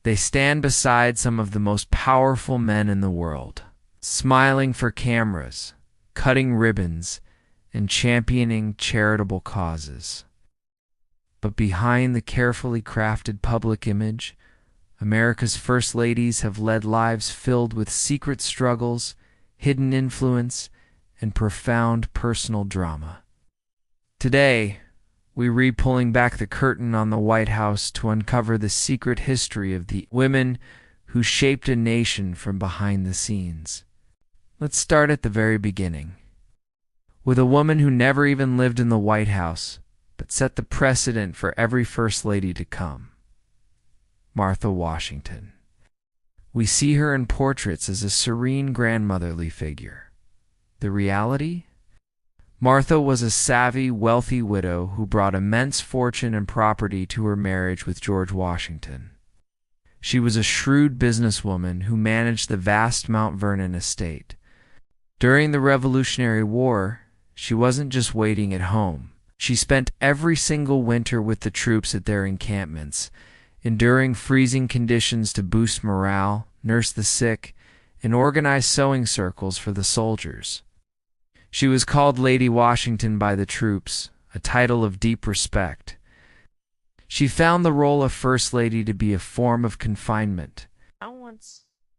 They stand beside some of the most powerful men in the world, smiling for cameras, cutting ribbons, and championing charitable causes. But behind the carefully crafted public image, America's first ladies have led lives filled with secret struggles, hidden influence, and profound personal drama. Today, we read Pulling Back the Curtain on the White House to uncover the secret history of the women who shaped a nation from behind the scenes. Let's start at the very beginning, with a woman who never even lived in the White House, but set the precedent for every first lady to come. Martha Washington. We see her in portraits as a serene grandmotherly figure. The reality? Martha was a savvy, wealthy widow who brought immense fortune and property to her marriage with George Washington. She was a shrewd businesswoman who managed the vast Mount Vernon estate. During the Revolutionary War, she wasn't just waiting at home. She spent every single winter with the troops at their encampments, enduring freezing conditions to boost morale, nurse the sick, and organize sewing circles for the soldiers. She was called Lady Washington by the troops, a title of deep respect. She found the role of First Lady to be a form of confinement,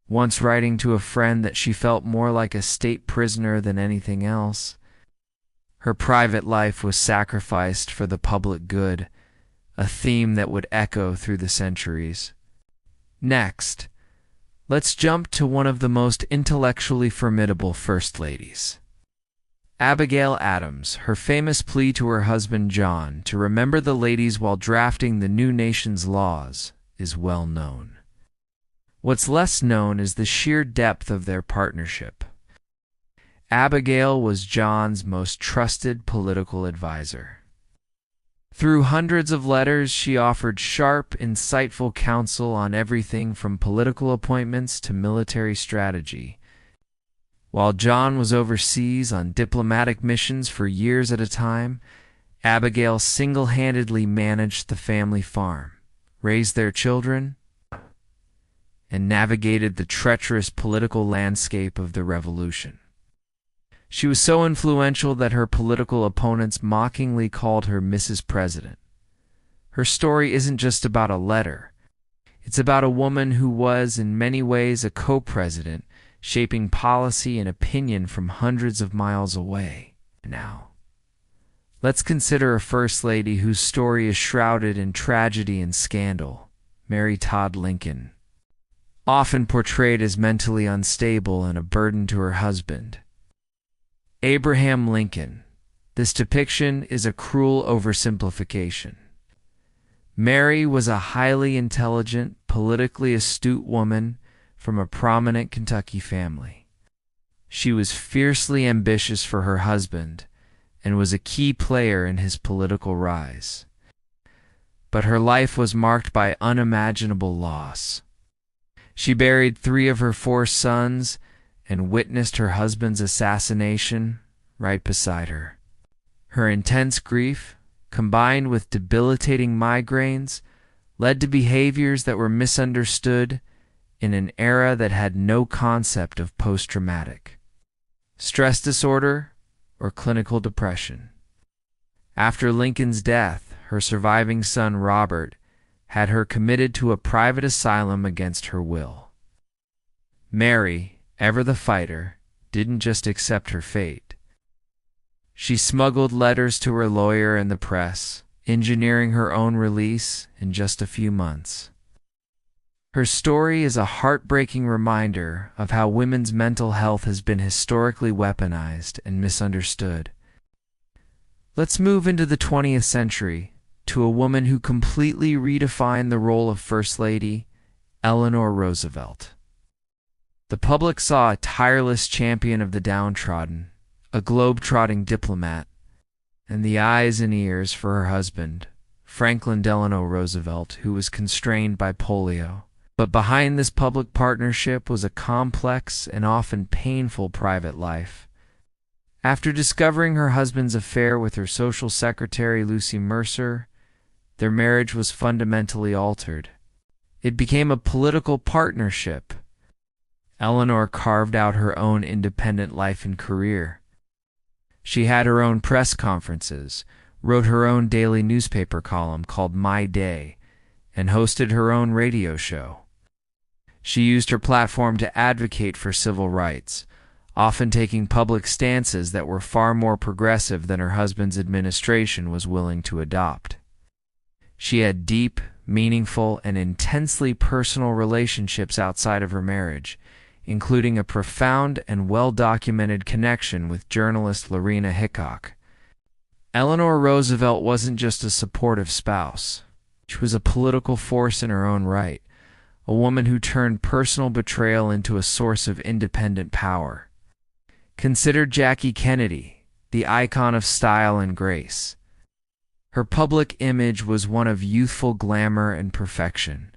once writing to a friend that she felt more like a state prisoner than anything else. Her private life was sacrificed for the public good, a theme that would echo through the centuries. Next, let's jump to one of the most intellectually formidable First Ladies. Abigail Adams. Her famous plea to her husband John to remember the ladies while drafting the new nation's laws is well known. What's less known is the sheer depth of their partnership. Abigail was John's most trusted political advisor. Through hundreds of letters, she offered sharp, insightful counsel on everything from political appointments to military strategy. While John was overseas on diplomatic missions for years at a time, Abigail single-handedly managed the family farm, raised their children, and navigated the treacherous political landscape of the Revolution. She was so influential that her political opponents mockingly called her Mrs. President. Her story isn't just about a letter. It's about a woman who was, in many ways, a co-president, shaping policy and opinion from hundreds of miles away. Now, let's consider a First Lady whose story is shrouded in tragedy and scandal, Mary Todd Lincoln. Often portrayed as mentally unstable and a burden to her husband. Abraham Lincoln. This depiction is a cruel oversimplification. Mary was a highly intelligent, politically astute woman from a prominent Kentucky family. She was fiercely ambitious for her husband and was a key player in his political rise. But her life was marked by unimaginable loss. She buried 3 of her 4 sons and witnessed her husband's assassination right beside her. Her intense grief, combined with debilitating migraines, led to behaviors that were misunderstood in an era that had no concept of post-traumatic stress disorder or clinical depression. After Lincoln's death, her surviving son Robert had her committed to a private asylum against her will. Mary, ever the fighter, didn't just accept her fate. She smuggled letters to her lawyer and the press, engineering her own release in just a few months. Her story is a heartbreaking reminder of how women's mental health has been historically weaponized and misunderstood. Let's move into the 20th century to a woman who completely redefined the role of First Lady, Eleanor Roosevelt. The public saw a tireless champion of the downtrodden, a globe-trotting diplomat, and the eyes and ears for her husband, Franklin Delano Roosevelt, who was constrained by polio. But behind this public partnership was a complex and often painful private life. After discovering her husband's affair with her social secretary, Lucy Mercer, their marriage was fundamentally altered. It became a political partnership. Eleanor carved out her own independent life and career. She had her own press conferences, wrote her own daily newspaper column called My Day, and hosted her own radio show. She used her platform to advocate for civil rights, often taking public stances that were far more progressive than her husband's administration was willing to adopt. She had deep, meaningful, and intensely personal relationships outside of her marriage, including a profound and well-documented connection with journalist Lorena Hickok. Eleanor Roosevelt wasn't just a supportive spouse. She was a political force in her own right, a woman who turned personal betrayal into a source of independent power. Consider Jackie Kennedy, the icon of style and grace. Her public image was one of youthful glamour and perfection,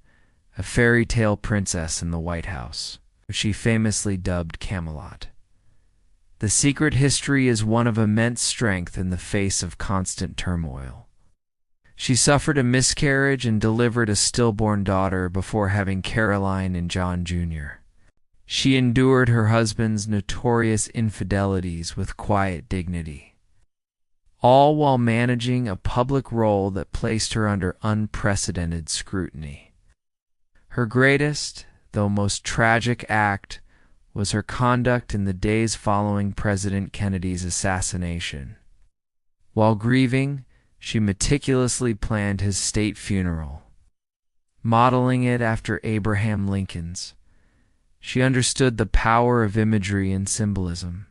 a fairy tale princess in the White House, which she famously dubbed Camelot. The secret history is one of immense strength in the face of constant turmoil. She suffered a miscarriage and delivered a stillborn daughter before having Caroline and John Jr. She endured her husband's notorious infidelities with quiet dignity, all while managing a public role that placed her under unprecedented scrutiny. Her greatest, though most tragic act was her conduct in the days following President Kennedy's assassination. While grieving, she meticulously planned his state funeral, modeling it after Abraham Lincoln's. She understood the power of imagery and symbolism.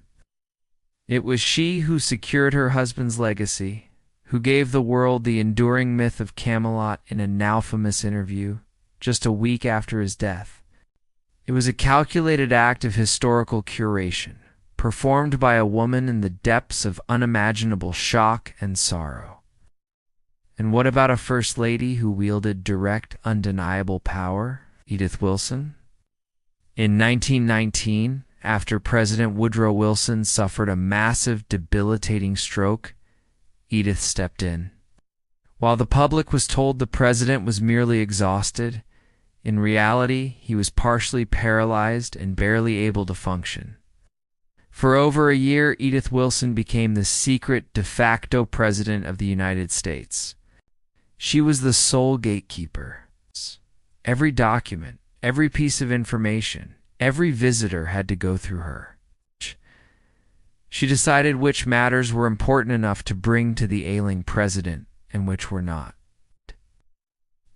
It was she who secured her husband's legacy, who gave the world the enduring myth of Camelot in a now-famous interview just a week after his death. It was a calculated act of historical curation, performed by a woman in the depths of unimaginable shock and sorrow. And what about a First Lady who wielded direct, undeniable power? Edith Wilson? In 1919, after President Woodrow Wilson suffered a massive, debilitating stroke, Edith stepped in. While the public was told the president was merely exhausted, in reality, he was partially paralyzed and barely able to function. For over a year, Edith Wilson became the secret de facto president of the United States. She was the sole gatekeeper. Every document, every piece of information, every visitor had to go through her. She decided which matters were important enough to bring to the ailing president and which were not.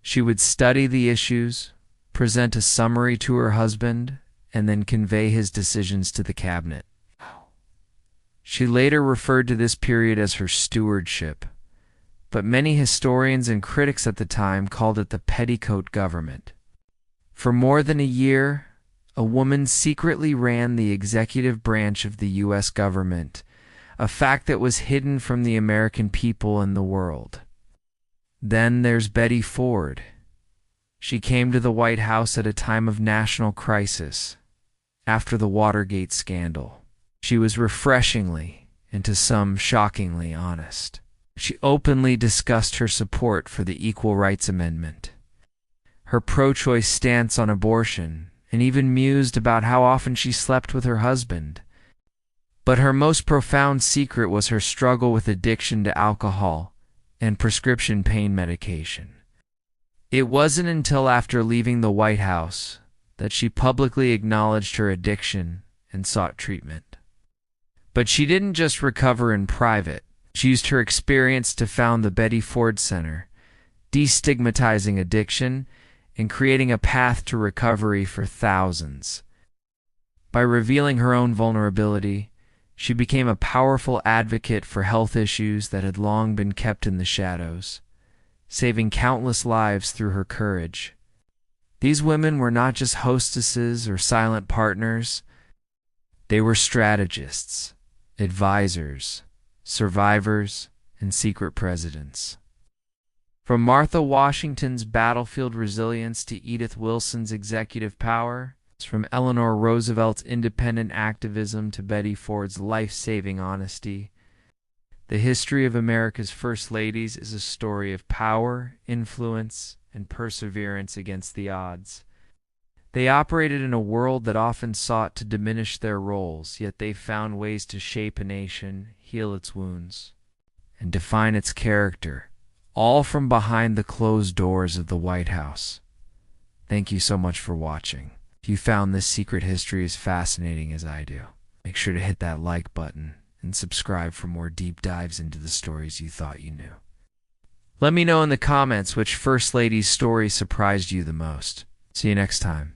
She would study the issues, present a summary to her husband, and then convey his decisions to the cabinet. She later referred to this period as her stewardship, but many historians and critics at the time called it the petticoat government. For more than a year, a woman secretly ran the executive branch of the U.S. government, a fact that was hidden from the American people and the world. Then there's Betty Ford. She came to the White House at a time of national crisis, after the Watergate scandal. She was refreshingly, and to some shockingly, honest. She openly discussed her support for the Equal Rights Amendment, her pro-choice stance on abortion, and even mused about how often she slept with her husband. But her most profound secret was her struggle with addiction to alcohol and prescription pain medication. It wasn't until after leaving the White House that she publicly acknowledged her addiction and sought treatment. But she didn't just recover in private. She used her experience to found the Betty Ford Center, destigmatizing addiction and creating a path to recovery for thousands. By revealing her own vulnerability, she became a powerful advocate for health issues that had long been kept in the shadows, saving countless lives through her courage. These women were not just hostesses or silent partners. They were strategists, advisors, survivors, and secret presidents. From Martha Washington's battlefield resilience to Edith Wilson's executive power, from Eleanor Roosevelt's independent activism to Betty Ford's life-saving honesty, the history of America's First Ladies is a story of power, influence, and perseverance against the odds. They operated in a world that often sought to diminish their roles, yet they found ways to shape a nation, heal its wounds, and define its character, all from behind the closed doors of the White House. Thank you so much for watching. If you found this secret history as fascinating as I do, make sure to hit that like button and subscribe for more deep dives into the stories you thought you knew. Let me know in the comments which First Lady's story surprised you the most. See you next time.